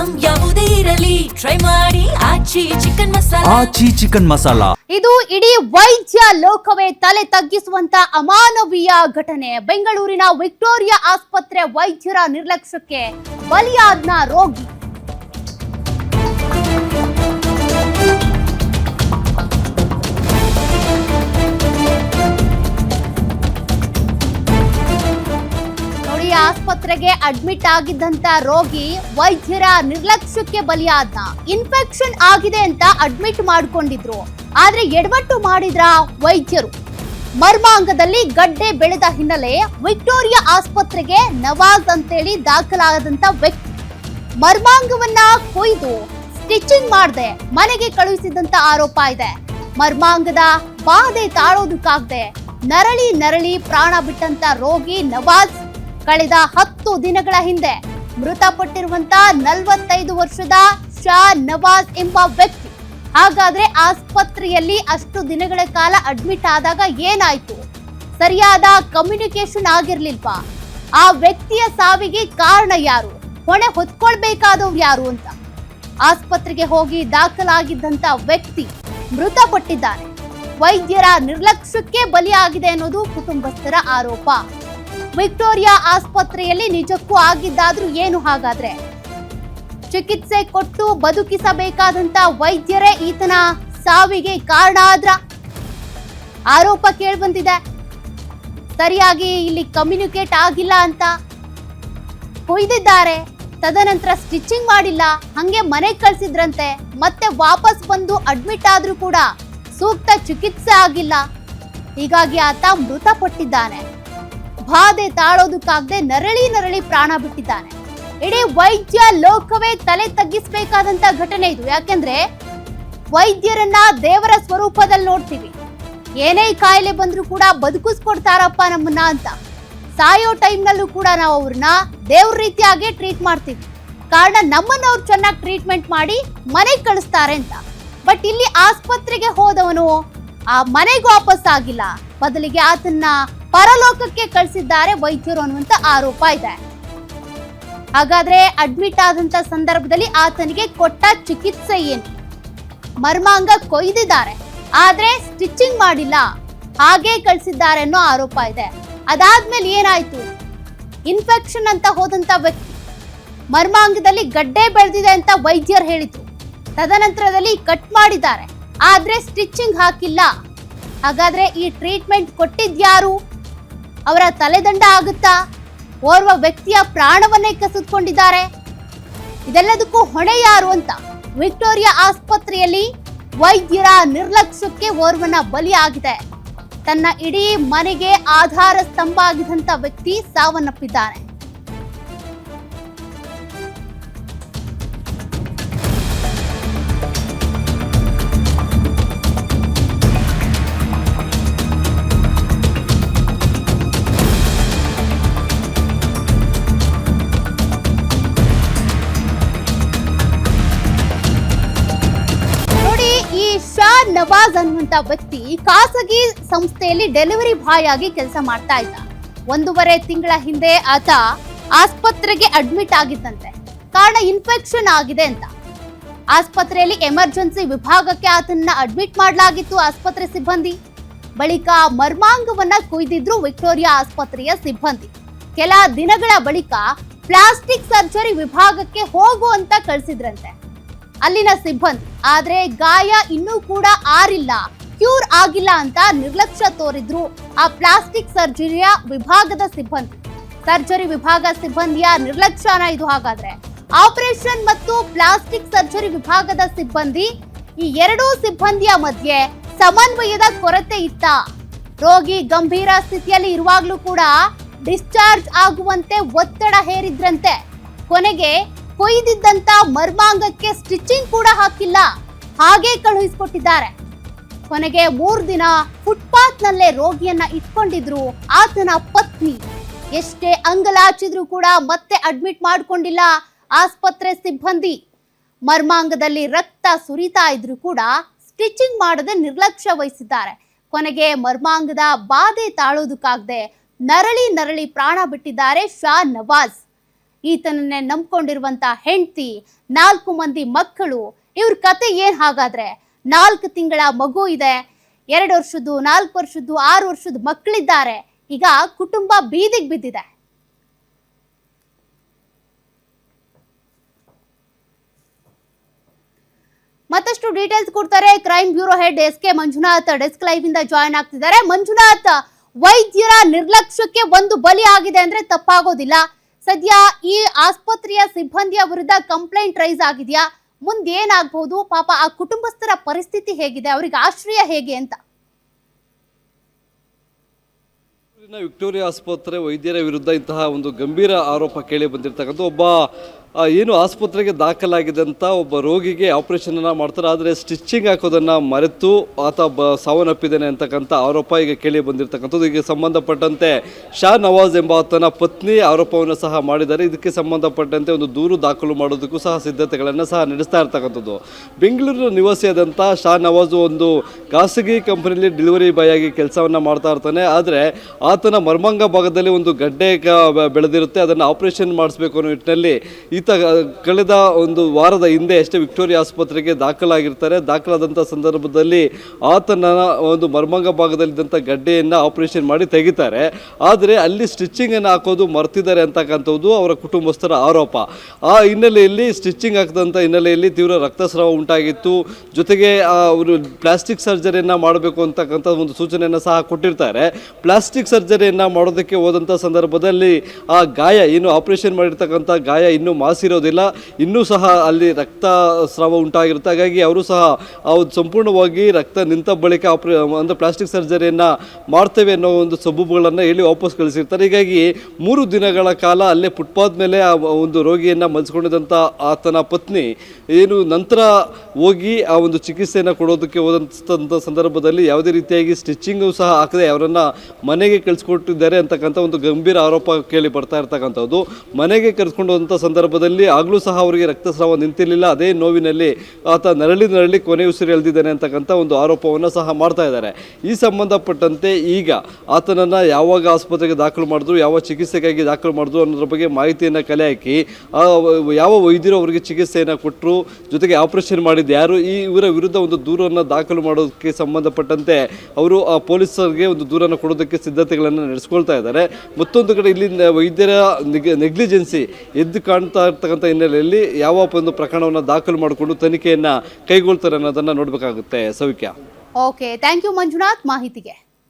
Item ಯಾವುದೇ ಇರಲಿ try ಮಾಡಿ ಆಚಿ ಚಿಕನ್ ಮಸಾಲಾ. ಇದು ಇಡೀ ವೈದ್ಯ ಲೋಕವೇ ತಲೆ ತಗ್ಗಿಸುವಂತ ಅಮಾನವೀಯ ಘಟನೆ. ಬೆಂಗಳೂರಿನ ವಿಕ್ಟೋರಿಯಾ ಆಸ್ಪತ್ರೆ ವೈದ್ಯರ ನಿರ್ಲಕ್ಷ್ಯಕ್ಕೆ ಬಲಿಯಾದ್ನ ರೋಗಿ. ಆಸ್ಪತ್ರೆಗೆ ಅಡ್ಮಿಟ್ ಆಗಿದ್ದಂತ ರೋಗಿ ವೈದ್ಯರ ನಿರ್ಲಕ್ಷ್ಯಕ್ಕೆ ಬಲಿಯಾದ್ನ. ಇನ್ಫೆಕ್ಷನ್ ಆಗಿದೆ ಅಂತ ಅಡ್ಮಿಟ್ ಮಾಡ್ಕೊಂಡಿದ್ರು, ಆದ್ರೆ ಎಡವಟ್ಟು ಮಾಡಿದ್ರ ವೈದ್ಯರು. ಮರ್ಮಾಂಗದಲ್ಲಿ ಗಡ್ಡೆ ಬೆಳೆದ ಹಿನ್ನೆಲೆ ವಿಕ್ಟೋರಿಯಾ ಆಸ್ಪತ್ರೆಗೆ ನವಾಜ್ ಅಂತೇಳಿ ದಾಖಲಾದಂತ ವ್ಯಕ್ತಿ ಮರ್ಮಾಂಗವನ್ನ ಕೊಯ್ದು ಸ್ಟಿಚಿಂಗ್ ಮಾಡದೆ ಮನೆಗೆ ಕಳುಹಿಸಿದಂತ ಆರೋಪ ಇದೆ. ಮರ್ಮಾಂಗದ ಬಾಧೆ ತಾಳೋದಕ್ಕಾಗದೆ ನರಳಿ ಪ್ರಾಣ ಬಿಟ್ಟಂತ ರೋಗಿ ನವಾಜ್ ಕಳೆದ 10 ದಿನಗಳ ಹಿಂದೆ ಮೃತಪಟ್ಟಿರುವಂತ 45 ವರ್ಷದ ಶಾ ನವಾಜ್ ಎಂಬ ವ್ಯಕ್ತಿ. ಹಾಗಾದ್ರೆ ಆಸ್ಪತ್ರೆಯಲ್ಲಿ ಅಷ್ಟು ದಿನಗಳ ಕಾಲ ಅಡ್ಮಿಟ್ ಆದಾಗ ಏನಾಯ್ತು? ಸರಿಯಾದ ಕಮ್ಯುನಿಕೇಶನ್ ಆಗಿರ್ಲಿಲ್ವಾ? ಆ ವ್ಯಕ್ತಿಯ ಸಾವಿಗೆ ಕಾರಣ ಯಾರು? ಹೊಣೆ ಹೊತ್ಕೊಳ್ಬೇಕಾದವ್ರು ಯಾರು ಅಂತ ಆಸ್ಪತ್ರೆಗೆ ಹೋಗಿ ದಾಖಲಾಗಿದ್ದಂತ ವ್ಯಕ್ತಿ ಮೃತಪಟ್ಟಿದ್ದಾನೆ. ವೈದ್ಯರ ನಿರ್ಲಕ್ಷ್ಯಕ್ಕೆ ಬಲಿಯಾಗಿದೆ ಅನ್ನೋದು ಕುಟುಂಬಸ್ಥರ ಆರೋಪ. ವಿಕ್ಟೋರಿಯಾ ಆಸ್ಪತ್ರೆಯಲ್ಲಿ ನಿಜಕ್ಕೂ ಆಗಿದ್ದಾದ್ರೂ ಏನು? ಹಾಗಾದ್ರೆ ಚಿಕಿತ್ಸೆ ಕೊಟ್ಟು ಬದುಕಿಸಬೇಕಾದಂತ ವೈದ್ಯರೇ ಈತನ ಸಾವಿಗೆ ಕಾರಣ ಆದ್ರ? ಆರೋಪ ಕೇಳಿಬಂದಿದೆ. ಸರಿಯಾಗಿ ಇಲ್ಲಿ ಕಮ್ಯುನಿಕೇಟ್ ಆಗಿಲ್ಲ ಅಂತ ಕೊಯ್ದಿದ್ದಾರೆ, ತದನಂತರ ಸ್ಟಿಚಿಂಗ್ ಮಾಡಿಲ್ಲ, ಹಂಗೆ ಮನೆಗೆ ಕಳ್ಸಿದ್ರಂತೆ. ಮತ್ತೆ ವಾಪಸ್ ಬಂದು ಅಡ್ಮಿಟ್ ಆದ್ರೂ ಕೂಡ ಸೂಕ್ತ ಚಿಕಿತ್ಸೆ ಆಗಿಲ್ಲ. ಹೀಗಾಗಿ ಆತ ಮೃತಪಟ್ಟಿದ್ದಾನೆ. ಬಾಧೆ ತಾಳೋದಕ್ಕಾಗದೆ ನರಳಿ ಪ್ರಾಣ ಬಿಟ್ಟಿದ್ದಾನೆ. ಇಡೀ ವೈದ್ಯ ಲೋಕವೇ ತಲೆ ತಗ್ಗಿಸಬೇಕಾದಂತ ಘಟನೆ ಇದು. ಯಾಕೆಂದ್ರೆ ವೈದ್ಯರನ್ನ ದೇವರ ಸ್ವರೂಪದಲ್ಲಿ ನೋಡ್ತೀವಿ. ಏನೇ ಕಾಯಿಲೆ ಬಂದ್ರೂ ಕೂಡ ಬದುಕಿಸ್ಕೊಡ್ತಾರಪ್ಪ ನಮ್ಮನ್ನ ಅಂತ. ಸಾಯೋ ಟೈಮ್ನಲ್ಲೂ ಕೂಡ ನಾವು ಅವ್ರನ್ನ ದೇವ್ರ ರೀತಿಯಾಗಿ ಟ್ರೀಟ್ ಮಾಡ್ತೀವಿ. ಕಾರಣ ನಮ್ಮನ್ನ ಅವ್ರು ಚೆನ್ನಾಗಿ ಟ್ರೀಟ್ಮೆಂಟ್ ಮಾಡಿ ಮನೆಗೆ ಕಳಿಸ್ತಾರೆ ಅಂತ. ಬಟ್ ಇಲ್ಲಿ ಆಸ್ಪತ್ರೆಗೆ ಹೋದವನು ಆ ಮನೆಗೆ ವಾಪಸ್ ಆಗಿಲ್ಲ, ಬದಲಿಗೆ ಆತನ್ನ ಪರಲೋಕಕ್ಕೆ ಕಳಿಸಿದ್ದಾರೆ ವೈದ್ಯರು ಅನ್ನುವಂತ ಆರೋಪ ಇದೆ. ಹಾಗಾದ್ರೆ ಅಡ್ಮಿಟ್ ಆದಂತ ಸಂದರ್ಭದಲ್ಲಿ ಆತನಿಗೆ ಕೊಟ್ಟ ಚಿಕಿತ್ಸೆ ಏನು? ಮರ್ಮಾಂಗ ಕೊಯ್ದಿದ್ದಾರೆ, ಆದ್ರೆ ಸ್ಟಿಚಿಂಗ್ ಮಾಡಿಲ್ಲ, ಹಾಗೆ ಕಳಿಸಿದ್ದಾರೆ ಅನ್ನೋ ಆರೋಪ ಇದೆ. ಅದಾದ್ಮೇಲೆ ಏನಾಯ್ತು? ಇನ್ಫೆಕ್ಷನ್ ಅಂತ ಹೋದಂತ ವ್ಯಕ್ತಿ ಮರ್ಮಾಂಗದಲ್ಲಿ ಗಡ್ಡೆ ಬೆಳೆದಿದೆ ಅಂತ ವೈದ್ಯರು ಹೇಳಿದ್ರು. ತದನಂತರದಲ್ಲಿ ಕಟ್ ಮಾಡಿದ್ದಾರೆ, ಆದ್ರೆ ಸ್ಟಿಚಿಂಗ್ ಹಾಕಿಲ್ಲ. ಹಾಗಾದ್ರೆ ಈ ಟ್ರೀಟ್ಮೆಂಟ್ ಕೊಟ್ಟಿದ್ಯಾರು? ಅವರ ತಲೆದಂಡ ಆಗುತ್ತಾ? ಓರ್ವ ವ್ಯಕ್ತಿಯ ಪ್ರಾಣವನ್ನೇ ಕಸಿದುಕೊಂಡಿದ್ದಾರೆ. ಇದೆಲ್ಲದಕ್ಕೂ ಹೊಣೆ ಯಾರು ಅಂತ ವಿಕ್ಟೋರಿಯಾ ಆಸ್ಪತ್ರೆಯಲ್ಲಿ ವೈದ್ಯರ ನಿರ್ಲಕ್ಷ್ಯಕ್ಕೆ ಓರ್ವನ ಬಲಿಯಾಗಿದೆ. ತನ್ನ ಇಡೀ ಮನೆಗೆ ಆಧಾರ ಸ್ತಂಭ ಆಗಿದಂತ ವ್ಯಕ್ತಿ ಸಾವನ್ನಪ್ಪಿದ್ದಾನೆ. ನವಾಜ್ ಅನ್ನುವಂತ ವ್ಯಕ್ತಿ ಖಾಸಗಿ ಸಂಸ್ಥೆಯಲ್ಲಿ ಡೆಲಿವರಿ ಬಾಯ್ ಆಗಿ ಕೆಲಸ ಮಾಡ್ತಾ ಇದ್ದ. 1.5 ತಿಂಗಳ ಹಿಂದೆ ಆತ ಆಸ್ಪತ್ರೆಗೆ ಅಡ್ಮಿಟ್ ಆಗಿದ್ದಂತೆ. ಕಾರಣ ಇನ್ಫೆಕ್ಷನ್ ಆಗಿದೆ ಅಂತ. ಆಸ್ಪತ್ರೆಯಲ್ಲಿ ಎಮರ್ಜೆನ್ಸಿ ವಿಭಾಗಕ್ಕೆ ಆತನ್ನ ಅಡ್ಮಿಟ್ ಮಾಡಲಾಗಿತ್ತು ಆಸ್ಪತ್ರೆ ಸಿಬ್ಬಂದಿ. ಬಳಿಕ ಮರ್ಮಾಂಗವನ್ನ ಕೊಯ್ದಿದ್ರು ವಿಕ್ಟೋರಿಯಾ ಆಸ್ಪತ್ರೆಯ ಸಿಬ್ಬಂದಿ. ಕೆಲ ದಿನಗಳ ಬಳಿಕ ಪ್ಲಾಸ್ಟಿಕ್ ಸರ್ಜರಿ ವಿಭಾಗಕ್ಕೆ ಹೋಗು ಅಂತ ಕಳಿಸಿದ್ರಂತೆ ಅಲ್ಲಿನ ಸಿಬ್ಬಂದಿ. ಆದ್ರೆ ಗಾಯ ಇನ್ನೂ ಕೂಡ ಆರಿಲ್ಲ, ಕ್ಯೂರ್ ಆಗಿಲ್ಲ ಅಂತ ನಿರ್ಲಕ್ಷ್ಯ ತೋರಿದ್ರು ಆ ಪ್ಲಾಸ್ಟಿಕ್ ಸರ್ಜರಿಯ ವಿಭಾಗದ ಸಿಬ್ಬಂದಿ. ಸರ್ಜರಿ ವಿಭಾಗ ಸಿಬ್ಬಂದಿಯ ನಿರ್ಲಕ್ಷ್ಯನ ಇದು. ಹಾಗಾದ್ರೆ ಆಪರೇಷನ್ ಮತ್ತು ಪ್ಲಾಸ್ಟಿಕ್ ಸರ್ಜರಿ ವಿಭಾಗದ ಸಿಬ್ಬಂದಿ, ಈ ಎರಡೂ ಸಿಬ್ಬಂದಿಯ ಮಧ್ಯೆ ಸಮನ್ವಯದ ಕೊರತೆ ಇತ್ತ? ರೋಗಿ ಗಂಭೀರ ಸ್ಥಿತಿಯಲ್ಲಿ ಇರುವಾಗ್ಲೂ ಕೂಡ ಡಿಸ್ಚಾರ್ಜ್ ಆಗುವಂತೆ ಒತ್ತಡ ಹೇರಿದ್ರಂತೆ. ಕೊನೆಗೆ ಕೊಯ್ದಿದ್ದಂತ ಮರ್ಮಾಂಗಕ್ಕೆ ಸ್ಟಿಚಿಂಗ್ ಕೂಡ ಹಾಕಿಲ್ಲ, ಹಾಗೆ ಕಳುಹಿಸಿಕೊಟ್ಟಿದ್ದಾರೆ. ಕೊನೆಗೆ 3 ದಿನ ಫುಟ್ಪಾತ್ ನಲ್ಲೇ ರೋಗಿಯನ್ನ ಇಟ್ಕೊಂಡಿದ್ರು ಆತನ ಪತ್ನಿ. ಎಷ್ಟೇ ಅಂಗಲಾಚಿದ್ರು ಕೂಡ ಮತ್ತೆ ಅಡ್ಮಿಟ್ ಮಾಡ್ಕೊಂಡಿಲ್ಲ ಆಸ್ಪತ್ರೆ ಸಿಬ್ಬಂದಿ. ಮರ್ಮಾಂಗದಲ್ಲಿ ರಕ್ತ ಸುರಿತಾ ಇದ್ರು ಕೂಡ ಸ್ಟಿಚಿಂಗ್ ಮಾಡದೆ ನಿರ್ಲಕ್ಷ್ಯ ವಹಿಸಿದ್ದಾರೆ. ಕೊನೆಗೆ ಮರ್ಮಾಂಗದ ಬಾಧೆ ತಾಳೋದಕ್ಕಾಗದೆ ನರಳಿ ಪ್ರಾಣ ಬಿಟ್ಟಿದ್ದಾರೆ ಶಾ ನವಾಜ್. ಈತನನ್ನೇ ನಂಬ್ಕೊಂಡಿರುವಂತ ಹೆಂಡತಿ, 4 ಮಂದಿ ಮಕ್ಕಳು, ಇವ್ರ ಕತೆ ಏನ್ ಹಾಗಾದ್ರೆ? 4 ತಿಂಗಳ ಮಗು ಇದೆ, 2 ವರ್ಷದ್ದು, 4 ವರ್ಷದ್ದು, 6 ವರ್ಷದ ಮಕ್ಕಳಿದ್ದಾರೆ. ಈಗ ಕುಟುಂಬ ಬೀದಿಗೆ ಬಿದ್ದಿದೆ. ಮತ್ತಷ್ಟು ಡೀಟೇಲ್ಸ್ ಕೊಡ್ತಾರೆ crime bureau head SK Manjunath. Desk live ಇಂದ ಜಾಯಿನ್ ಆಗ್ತಿದ್ದಾರೆ. ಮಂಜುನಾಥ್, ವೈದ್ಯರ ನಿರ್ಲಕ್ಷ್ಯಕ್ಕೆ ಒಂದು ಬಲಿ ಆಗಿದೆ ಅಂದ್ರೆ ತಪ್ಪಾಗೋದಿಲ್ಲ. ಸದ್ಯ ಈ ಆಸ್ಪತ್ರೆಯ ಸಿಬ್ಬಂದಿಯ ವಿರುದ್ಧ ಕಂಪ್ಲೇಂಟ್ ರೈಸ್ ಆಗಿದೆಯಾ? ಮುಂದೇನಾಗಬಹುದು? ಪಾಪ ಆ ಕುಟುಂಬಸ್ಥರ ಪರಿಸ್ಥಿತಿ ಹೇಗಿದೆ, ಅವರಿಗೆ ಆಶ್ರಯ ಹೇಗೆ ಅಂತ? ವಿಕ್ಟೋರಿಯಾ ಆಸ್ಪತ್ರೆ ವೈದ್ಯರ ವಿರುದ್ಧ ಇಂತಹ ಒಂದು ಗಂಭೀರ ಆರೋಪ ಕೇಳಿ ಬಂದಿರತಕ್ಕಂಥ ಒಬ್ಬ ಏನು ಆಸ್ಪತ್ರೆಗೆ ದಾಖಲಾಗಿದ್ದಂಥ ಒಬ್ಬ ರೋಗಿಗೆ ಆಪರೇಷನನ್ನು ಮಾಡ್ತಾರೆ, ಆದರೆ ಸ್ಟಿಚ್ಚಿಂಗ್ ಹಾಕೋದನ್ನು ಮರೆತು ಆತ ಸಾವನ್ನಪ್ಪಿದ್ದಾನೆ ಅಂತಕ್ಕಂಥ ಆರೋಪ ಈಗ ಕೇಳಿ ಬಂದಿರತಕ್ಕಂಥದ್ದು. ಈಗ ಸಂಬಂಧಪಟ್ಟಂತೆ ಶಾ ನವಾಜ್ ಎಂಬ ಆತನ ಪತ್ನಿ ಆರೋಪವನ್ನು ಸಹ ಮಾಡಿದ್ದಾರೆ. ಇದಕ್ಕೆ ಸಂಬಂಧಪಟ್ಟಂತೆ ಒಂದು ದೂರು ದಾಖಲು ಮಾಡೋದಕ್ಕೂ ಸಹ ಸಿದ್ಧತೆಗಳನ್ನು ಸಹ ನಡೆಸ್ತಾ ಇರ್ತಕ್ಕಂಥದ್ದು. ಬೆಂಗಳೂರಿನ ನಿವಾಸಿಯಾದಂಥ ಶಾ ನವಾಜ್ ಒಂದು ಖಾಸಗಿ ಕಂಪನಿಯಲ್ಲಿ ಡೆಲಿವರಿ ಬಾಯ್ ಆಗಿ ಕೆಲಸವನ್ನು ಮಾಡ್ತಾ ಇರ್ತಾನೆ. ಆದರೆ ಆತನ ಮರ್ಮಾಂಗ ಭಾಗದಲ್ಲಿ ಒಂದು ಗಡ್ಡೆ ಬೆಳೆದಿರುತ್ತೆ, ಅದನ್ನು ಆಪರೇಷನ್ ಮಾಡಿಸ್ಬೇಕು ಅನ್ನೋ ನಿಟ್ಟಿನಲ್ಲಿ ಕಳೆದ ಒಂದು ವಾರದ ಹಿಂದೆ ಅಷ್ಟೇ ವಿಕ್ಟೋರಿಯಾ ಆಸ್ಪತ್ರೆಗೆ ದಾಖಲಾಗಿರ್ತಾರೆ. ದಾಖಲಾದಂಥ ಸಂದರ್ಭದಲ್ಲಿ ಆತನ ಒಂದು ಮರ್ಮಾಂಗ ಭಾಗದಲ್ಲಿದ್ದಂಥ ಗಡ್ಡೆಯನ್ನು ಆಪರೇಷನ್ ಮಾಡಿ ತೆಗಿತಾರೆ. ಆದರೆ ಅಲ್ಲಿ ಸ್ಟಿಚ್ಚಿಂಗನ್ನು ಹಾಕೋದು ಮರ್ತಿದ್ದಾರೆ ಅಂತಕ್ಕಂಥದ್ದು ಅವರ ಕುಟುಂಬಸ್ಥರ ಆರೋಪ. ಆ ಹಿನ್ನೆಲೆಯಲ್ಲಿ ಸ್ಟಿಚ್ಚಿಂಗ್ ಹಾಕಿದಂಥ ಹಿನ್ನೆಲೆಯಲ್ಲಿ ತೀವ್ರ ರಕ್ತಸ್ರಾವ ಉಂಟಾಗಿತ್ತು. ಜೊತೆಗೆ ಅವರು ಪ್ಲಾಸ್ಟಿಕ್ ಸರ್ಜರಿಯನ್ನು ಮಾಡಬೇಕು ಅಂತಕ್ಕಂಥ ಒಂದು ಸೂಚನೆಯನ್ನು ಸಹ ಕೊಟ್ಟಿರ್ತಾರೆ. ಪ್ಲಾಸ್ಟಿಕ್ ಸರ್ಜರಿಯನ್ನು ಮಾಡೋದಕ್ಕೆ ಹೋದಂಥ ಸಂದರ್ಭದಲ್ಲಿ ಆ ಗಾಯ, ಏನು ಆಪರೇಷನ್ ಮಾಡಿರ್ತಕ್ಕಂಥ ಗಾಯ ಇನ್ನೂ ಮಾಸಿರೋದಿಲ್ಲ, ಇನ್ನೂ ಸಹ ಅಲ್ಲಿ ರಕ್ತಸ್ರಾವ ಉಂಟಾಗಿರುತ್ತೆ. ಹಾಗಾಗಿ ಅವರು ಸಹ ಸಂಪೂರ್ಣವಾಗಿ ರಕ್ತ ನಿಂತ ಬಳಿಕ ಅಂದರೆ ಪ್ಲಾಸ್ಟಿಕ್ ಸರ್ಜರಿಯನ್ನು ಮಾಡ್ತೇವೆ ಅನ್ನೋ ಒಂದು ಸಬೂಬುಗಳನ್ನು ಹೇಳಿ ವಾಪಸ್ ಕಳಿಸಿರ್ತಾರೆ. ಹೀಗಾಗಿ 3 ದಿನಗಳ ಕಾಲ ಅಲ್ಲೇ ಫುಟ್ಪಾತ್ ಮೇಲೆ ಆ ಒಂದು ರೋಗಿಯನ್ನು ಮಲಗಿಸ್ಕೊಂಡಿದ್ದಂಥ ಆತನ ಪತ್ನಿ ಏನು ನಂತರ ಹೋಗಿ ಆ ಒಂದು ಚಿಕಿತ್ಸೆಯನ್ನು ಕೊಡೋದಕ್ಕೆ ಹೋದಂಥ ಸಂದರ್ಭದಲ್ಲಿ ಯಾವುದೇ ರೀತಿಯಾಗಿ ಸ್ಟಿಚ್ಚಿಂಗು ಸಹ ಹಾಕದೆ ಅವರನ್ನು ಮನೆಗೆ ಕಳಿಸ್ಕೊಟ್ಟಿದ್ದಾರೆ ಅಂತಕ್ಕಂಥ ಒಂದು ಗಂಭೀರ ಆರೋಪ ಕೇಳಿ ಬರ್ತಾ ಇರ್ತಕ್ಕಂಥದ್ದು. ಮನೆಗೆ ಕರೆಸ್ಕೊಂಡು ಹೋದಂಥ ಸಂದರ್ಭದಲ್ಲಿ ಆಗಲೂ ಸಹ ಅವರಿಗೆ ರಕ್ತಸ್ರಾವ ನಿಂತಿರಲಿಲ್ಲ. ಅದೇ ನೋವಿನಲ್ಲಿ ಆತ ನರಳಿ ಕೊನೆ ಉಸಿರು ಎಳೆದಿದ್ದಾನೆ ಅಂತಕ್ಕಂಥ ಒಂದು ಆರೋಪವನ್ನು ಸಹ ಮಾಡ್ತಾ ಇದ್ದಾರೆ. ಈ ಸಂಬಂಧಪಟ್ಟಂತೆ ಈಗ ಆತನನ್ನು ಯಾವಾಗ ಆಸ್ಪತ್ರೆಗೆ ದಾಖಲು ಮಾಡಿದ್ರು, ಯಾವ ಚಿಕಿತ್ಸೆಗಾಗಿ ದಾಖಲು ಮಾಡಿದ್ರು ಅನ್ನೋದ್ರ ಬಗ್ಗೆ ಮಾಹಿತಿಯನ್ನು ಕಲೆ ಹಾಕಿ ಯಾವ ವೈದ್ಯರು ಅವರಿಗೆ ಚಿಕಿತ್ಸೆಯನ್ನು ಕೊಟ್ಟರು, ಜೊತೆಗೆ ಆಪರೇಷನ್ ಮಾಡಿದ್ದು ಯಾರು, ಇವರ ವಿರುದ್ಧ ಒಂದು ದೂರನ್ನು ದಾಖಲು ಮಾಡೋದಕ್ಕೆ ಸಂಬಂಧಪಟ್ಟಂತೆ ಅವರು ಪೊಲೀಸರಿಗೆ ಒಂದು ದೂರನ್ನು ಕೊಡೋದಕ್ಕೆ ಸಿದ್ಧತೆಗಳನ್ನು ನಡೆಸ್ಕೊಳ್ತಾ ಇದ್ದಾರೆ. ಮತ್ತೊಂದು ಕಡೆ ಇಲ್ಲಿ ವೈದ್ಯರ ನೆಗ್ಲಿಜೆನ್ಸಿ ಎದ್ದು ಕಾಣ್ತಾ ಇರ್ತಕ್ಕಂಥ ಹಿನ್ನೆಲೆಯಲ್ಲಿ ಯಾವ ಒಂದು ಪ್ರಕರಣವನ್ನು ದಾಖಲು ಮಾಡಿಕೊಂಡು ತನಿಖೆಯನ್ನು ಕೈಗೊಳ್ತಾರೆ ಅನ್ನೋದನ್ನು ನೋಡಬೇಕಾಗುತ್ತೆ. ಸೌಖ್ಯ. ಓಕೆ, ಥ್ಯಾಂಕ್ ಯು ಮಂಜುನಾಥ್ ಮಾಹಿತಿಗೆ.